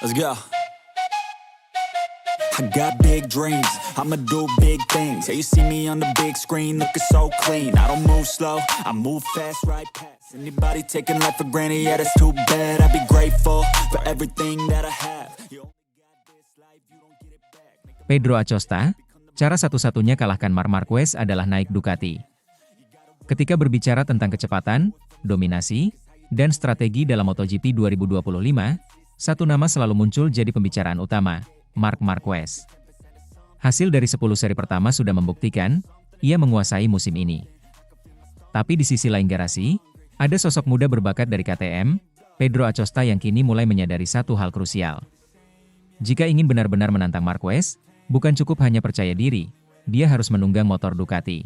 Let's go. I got big dreams, I'ma do big things. Yeah, you see me on the big screen, looking so clean. I don't move slow, I move fast, right past anybody taking life for granted, yeah, that's too bad. I'd be grateful for everything that I have. You only got this life, you don't get it back. Pedro Acosta, cara satu-satunya kalahkan Marc Marquez adalah naik Ducati. Ketika berbicara tentang kecepatan, dominasi, dan strategi dalam MotoGP 2025, satu nama selalu muncul jadi pembicaraan utama, Marc Marquez. Hasil dari 10 seri pertama sudah membuktikan, ia menguasai musim ini. Tapi di sisi lain garasi, ada sosok muda berbakat dari KTM, Pedro Acosta yang kini mulai menyadari satu hal krusial. Jika ingin benar-benar menantang Marquez, bukan cukup hanya percaya diri, dia harus menunggang motor Ducati.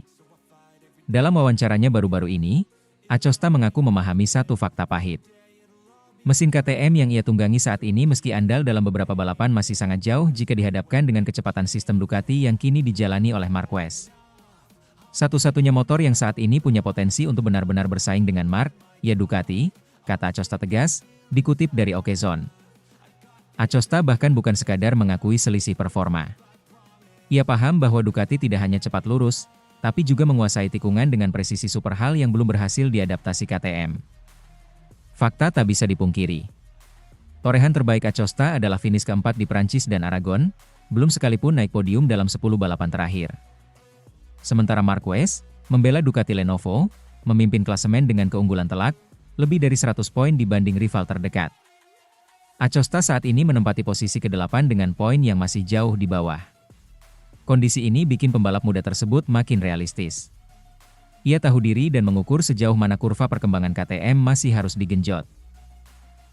Dalam wawancaranya baru-baru ini, Acosta mengaku memahami satu fakta pahit. Mesin KTM yang ia tunggangi saat ini meski andal dalam beberapa balapan masih sangat jauh jika dihadapkan dengan kecepatan sistem Ducati yang kini dijalani oleh Marquez. Satu-satunya motor yang saat ini punya potensi untuk benar-benar bersaing dengan Marc, ya Ducati, kata Acosta tegas, dikutip dari Okezone. Acosta bahkan bukan sekadar mengakui selisih performa. Ia paham bahwa Ducati tidak hanya cepat lurus, tapi juga menguasai tikungan dengan presisi super hal yang belum berhasil diadaptasi KTM. Fakta tak bisa dipungkiri. Torehan terbaik Acosta adalah finish keempat di Prancis dan Aragon, belum sekalipun naik podium dalam 10 balapan terakhir. Sementara Marquez, membela Ducati Lenovo, memimpin klasemen dengan keunggulan telak, lebih dari 100 poin dibanding rival terdekat. Acosta saat ini menempati posisi ke-8 dengan poin yang masih jauh di bawah. Kondisi ini bikin pembalap muda tersebut makin realistis. Ia tahu diri dan mengukur sejauh mana kurva perkembangan KTM masih harus digenjot.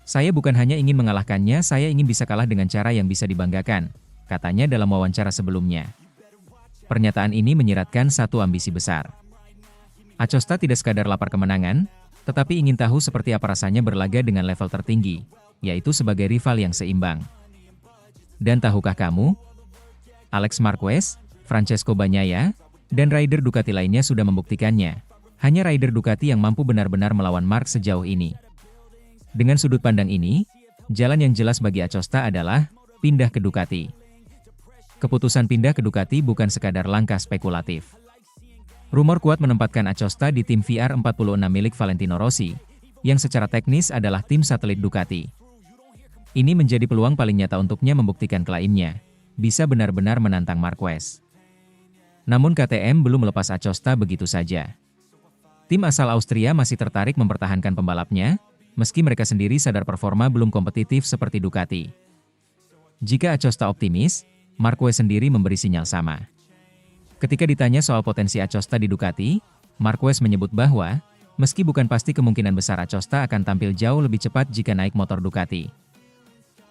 Saya bukan hanya ingin mengalahkannya, saya ingin bisa kalah dengan cara yang bisa dibanggakan, katanya dalam wawancara sebelumnya. Pernyataan ini menyiratkan satu ambisi besar. Acosta tidak sekadar lapar kemenangan, tetapi ingin tahu seperti apa rasanya berlaga dengan level tertinggi, yaitu sebagai rival yang seimbang. Dan tahukah kamu? Alex Marquez, Francesco Bagnaia, dan rider Ducati lainnya sudah membuktikannya. Hanya rider Ducati yang mampu benar-benar melawan Marc sejauh ini. Dengan sudut pandang ini, jalan yang jelas bagi Acosta adalah pindah ke Ducati. Keputusan pindah ke Ducati bukan sekadar langkah spekulatif. Rumor kuat menempatkan Acosta di tim VR46 milik Valentino Rossi, yang secara teknis adalah tim satelit Ducati. Ini menjadi peluang paling nyata untuknya membuktikan klaimnya, bisa benar-benar menantang Marquez. Namun KTM belum melepas Acosta begitu saja. Tim asal Austria masih tertarik mempertahankan pembalapnya, meski mereka sendiri sadar performa belum kompetitif seperti Ducati. Jika Acosta optimis, Marquez sendiri memberi sinyal sama. Ketika ditanya soal potensi Acosta di Ducati, Marquez menyebut bahwa, meski bukan pasti kemungkinan besar Acosta akan tampil jauh lebih cepat jika naik motor Ducati.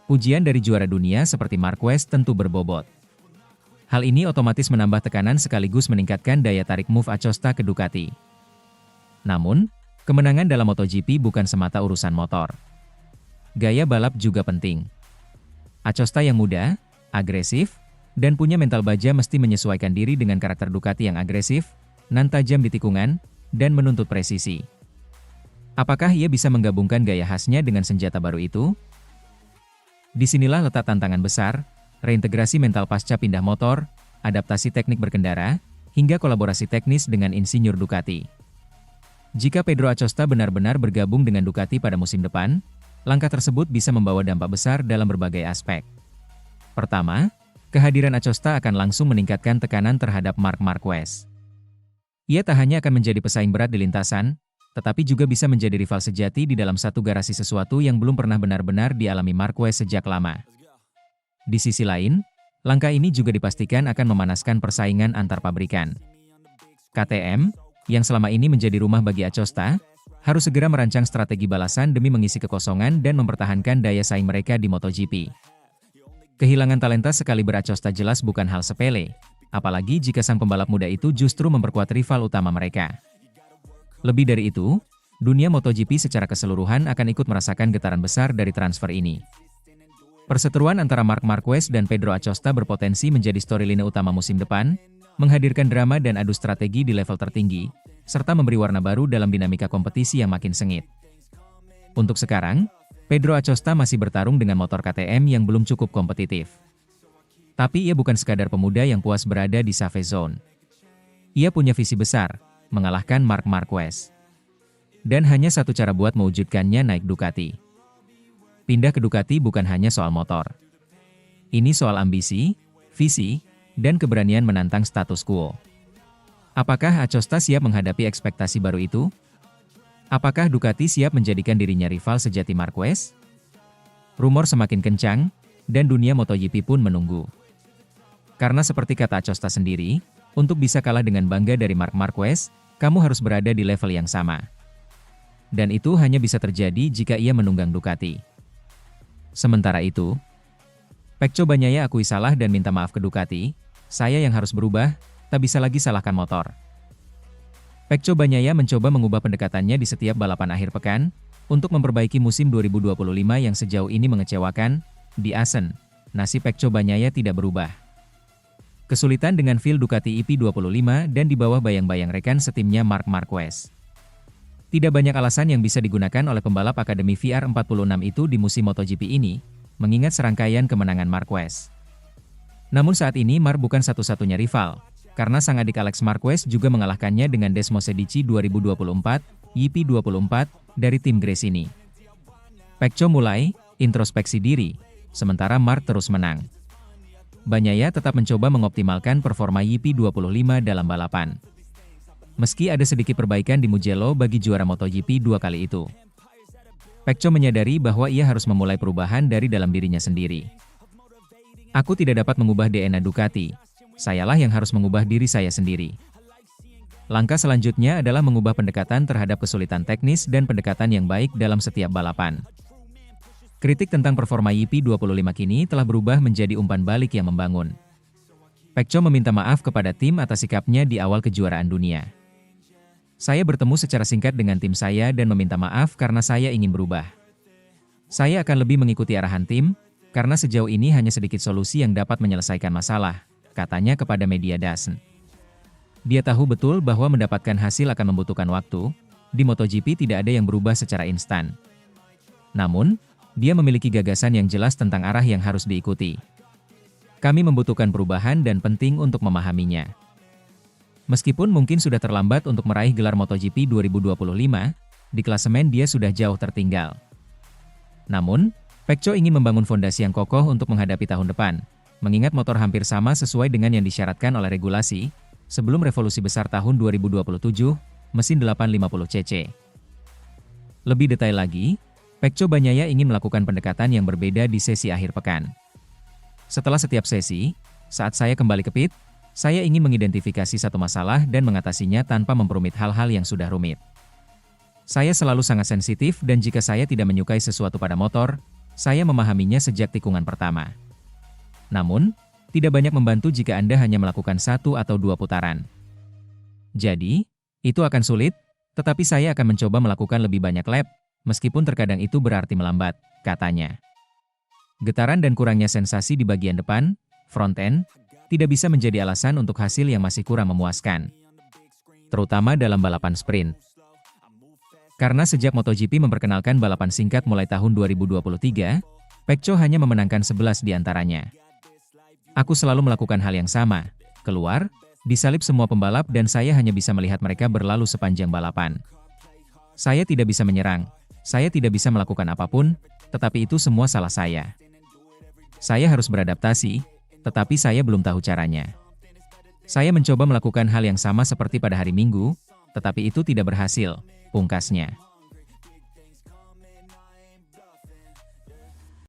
Pujian dari juara dunia seperti Marquez tentu berbobot. Hal ini otomatis menambah tekanan sekaligus meningkatkan daya tarik move Acosta ke Ducati. Namun, kemenangan dalam MotoGP bukan semata urusan motor. Gaya balap juga penting. Acosta yang muda, agresif, dan punya mental baja mesti menyesuaikan diri dengan karakter Ducati yang agresif, nan tajam di tikungan, dan menuntut presisi. Apakah ia bisa menggabungkan gaya khasnya dengan senjata baru itu? Disinilah letak tantangan besar, reintegrasi mental pasca pindah motor, adaptasi teknik berkendara, hingga kolaborasi teknis dengan insinyur Ducati. Jika Pedro Acosta benar-benar bergabung dengan Ducati pada musim depan, langkah tersebut bisa membawa dampak besar dalam berbagai aspek. Pertama, kehadiran Acosta akan langsung meningkatkan tekanan terhadap Marc Marquez. Ia tak hanya akan menjadi pesaing berat di lintasan, tetapi juga bisa menjadi rival sejati di dalam satu garasi, sesuatu yang belum pernah benar-benar dialami Marquez sejak lama. Di sisi lain, langkah ini juga dipastikan akan memanaskan persaingan antar pabrikan. KTM, yang selama ini menjadi rumah bagi Acosta, harus segera merancang strategi balasan demi mengisi kekosongan dan mempertahankan daya saing mereka di MotoGP. Kehilangan talenta sekaliber Acosta jelas bukan hal sepele, apalagi jika sang pembalap muda itu justru memperkuat rival utama mereka. Lebih dari itu, dunia MotoGP secara keseluruhan akan ikut merasakan getaran besar dari transfer ini. Perseteruan antara Marc Marquez dan Pedro Acosta berpotensi menjadi storyline utama musim depan, menghadirkan drama dan adu strategi di level tertinggi, serta memberi warna baru dalam dinamika kompetisi yang makin sengit. Untuk sekarang, Pedro Acosta masih bertarung dengan motor KTM yang belum cukup kompetitif. Tapi ia bukan sekadar pemuda yang puas berada di save zone. Ia punya visi besar, mengalahkan Marc Marquez. Dan hanya satu cara buat mewujudkannya naik Ducati. Pindah ke Ducati bukan hanya soal motor. Ini soal ambisi, visi, dan keberanian menantang status quo. Apakah Acosta siap menghadapi ekspektasi baru itu? Apakah Ducati siap menjadikan dirinya rival sejati Marquez? Rumor semakin kencang, dan dunia MotoGP pun menunggu. Karena seperti kata Acosta sendiri, untuk bisa kalah dengan bangga dari Marc Marquez, kamu harus berada di level yang sama. Dan itu hanya bisa terjadi jika ia menunggang Ducati. Sementara itu, Pecco Bagnaia akui salah dan minta maaf ke Ducati, saya yang harus berubah, tak bisa lagi salahkan motor. Pecco Bagnaia mencoba mengubah pendekatannya di setiap balapan akhir pekan, untuk memperbaiki musim 2025 yang sejauh ini mengecewakan. Di Assen, nasib Pecco Bagnaia tidak berubah. Kesulitan dengan feel Ducati EP25 dan di bawah bayang-bayang rekan setimnya Marc Marquez. Tidak banyak alasan yang bisa digunakan oleh pembalap Akademi VR46 itu di musim MotoGP ini, mengingat serangkaian kemenangan Marquez. Namun saat ini Marc bukan satu-satunya rival, karena sang adik Alex Marquez juga mengalahkannya dengan Desmosedici 2024, EP24, dari tim Gresini. Pecco mulai introspeksi diri, sementara Marc terus menang. Bagnaia tetap mencoba mengoptimalkan performa EP25 dalam balapan. Meski ada sedikit perbaikan di Mugello bagi juara MotoGP 2 kali itu. Pecco menyadari bahwa ia harus memulai perubahan dari dalam dirinya sendiri. Aku tidak dapat mengubah DNA Ducati, sayalah yang harus mengubah diri saya sendiri. Langkah selanjutnya adalah mengubah pendekatan terhadap kesulitan teknis dan pendekatan yang baik dalam setiap balapan. Kritik tentang performa EP25 kini telah berubah menjadi umpan balik yang membangun. Pecco meminta maaf kepada tim atas sikapnya di awal kejuaraan dunia. Saya bertemu secara singkat dengan tim saya dan meminta maaf karena saya ingin berubah. Saya akan lebih mengikuti arahan tim, karena sejauh ini hanya sedikit solusi yang dapat menyelesaikan masalah, katanya kepada media DAZN. Dia tahu betul bahwa mendapatkan hasil akan membutuhkan waktu, di MotoGP tidak ada yang berubah secara instan. Namun, dia memiliki gagasan yang jelas tentang arah yang harus diikuti. Kami membutuhkan perubahan dan penting untuk memahaminya. Meskipun mungkin sudah terlambat untuk meraih gelar MotoGP 2025, di klasemen dia sudah jauh tertinggal. Namun, Pecco ingin membangun fondasi yang kokoh untuk menghadapi tahun depan, mengingat motor hampir sama sesuai dengan yang disyaratkan oleh regulasi, sebelum revolusi besar tahun 2027, mesin 850cc. Lebih detail lagi, Pecco Bagnaia ingin melakukan pendekatan yang berbeda di sesi akhir pekan. Setelah setiap sesi, saat saya kembali ke pit, saya ingin mengidentifikasi satu masalah dan mengatasinya tanpa memperumit hal-hal yang sudah rumit. Saya selalu sangat sensitif dan jika saya tidak menyukai sesuatu pada motor, saya memahaminya sejak tikungan pertama. Namun, tidak banyak membantu jika Anda hanya melakukan 1 atau 2 putaran. Jadi, itu akan sulit, tetapi saya akan mencoba melakukan lebih banyak lap, meskipun terkadang itu berarti melambat, katanya. Getaran dan kurangnya sensasi di bagian depan, front end, tidak bisa menjadi alasan untuk hasil yang masih kurang memuaskan. Terutama dalam balapan sprint. Karena sejak MotoGP memperkenalkan balapan singkat mulai tahun 2023, Pecco hanya memenangkan 11 di antaranya. Aku selalu melakukan hal yang sama, keluar, disalip semua pembalap dan saya hanya bisa melihat mereka berlalu sepanjang balapan. Saya tidak bisa menyerang. Saya tidak bisa melakukan apapun, tetapi itu semua salah saya. Saya harus beradaptasi, tetapi saya belum tahu caranya. Saya mencoba melakukan hal yang sama seperti pada hari Minggu, tetapi itu tidak berhasil, pungkasnya.